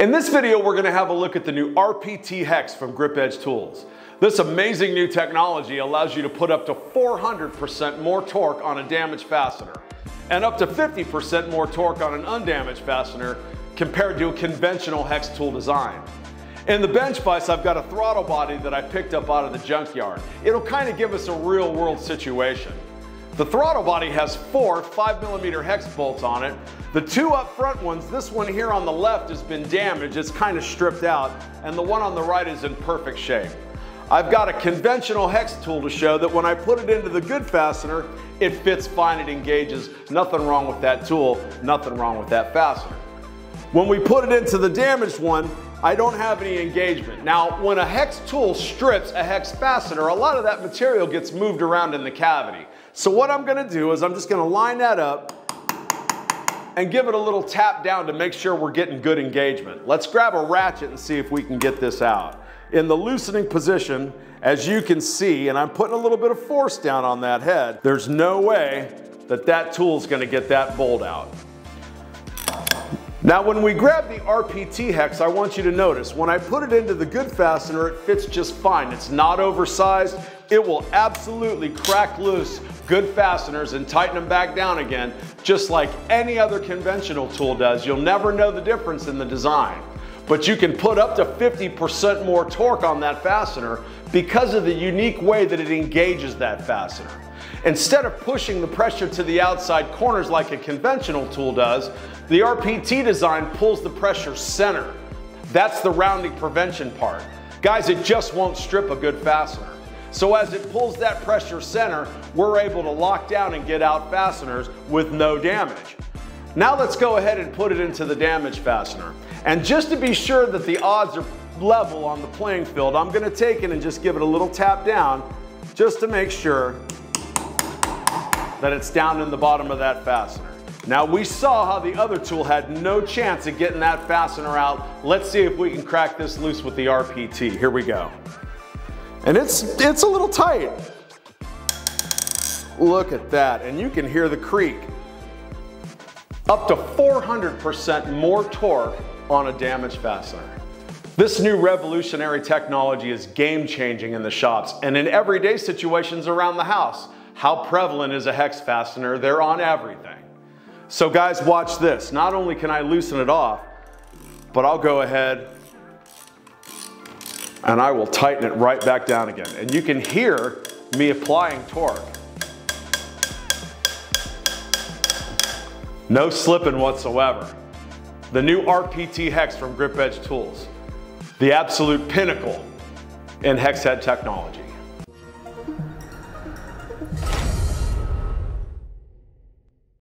In this video, we're going to have a look at the new RPT Hex from GripEdge Tools. This amazing new technology allows you to put up to 400% more torque on a damaged fastener and up to 50% more torque on an undamaged fastener compared to a conventional hex tool design. In the bench vise, I've got a throttle body that I picked up out of the junkyard. It'll kind of give us a real world situation. The throttle body has 4 5mm hex bolts on it. The 2 up front ones, this one here on the left has been damaged, it's kind of stripped out, and the one on the right is in perfect shape. I've got a conventional hex tool to show that when I put it into the good fastener, it fits fine, it engages. Nothing wrong with that tool, nothing wrong with that fastener. When we put it into the damaged one, I don't have any engagement. Now, when a hex tool strips a hex fastener, a lot of that material gets moved around in the cavity. So what I'm gonna do is I'm just gonna line that up and give it a little tap down to make sure we're getting good engagement. Let's grab a ratchet and see if we can get this out. In the loosening position, as you can see, and I'm putting a little bit of force down on that head, there's no way that that tool's gonna get that bolt out. Now when we grab the RPT Hex, I want you to notice, when I put it into the good fastener, it fits just fine. It's not oversized. It will absolutely crack loose good fasteners and tighten them back down again, just like any other conventional tool does. You'll never know the difference in the design. But you can put up to 50% more torque on that fastener because of the unique way that it engages that fastener. Instead of pushing the pressure to the outside corners like a conventional tool does, the RPT design pulls the pressure center. That's the rounding prevention part. Guys, it just won't strip a good fastener. So as it pulls that pressure center, we're able to lock down and get out fasteners with no damage. Now let's go ahead and put it into the damaged fastener. And just to be sure that the odds are level on the playing field, I'm going to take it and just give it a little tap down just to make sure that it's down in the bottom of that fastener. Now we saw how the other tool had no chance of getting that fastener out. Let's see if we can crack this loose with the RPT. Here we go. And it's a little tight. Look at that, and you can hear the creak. Up to 400% more torque on a damaged fastener. This new revolutionary technology is game-changing in the shops and in everyday situations around the house. How prevalent is a hex fastener? They're on everything. So guys, watch this. Not only can I loosen it off, but I'll go ahead and I will tighten it right back down again. And you can hear me applying torque. No slipping whatsoever. The new RPT Hex from GripEdge Tools. The absolute pinnacle in hex head technology.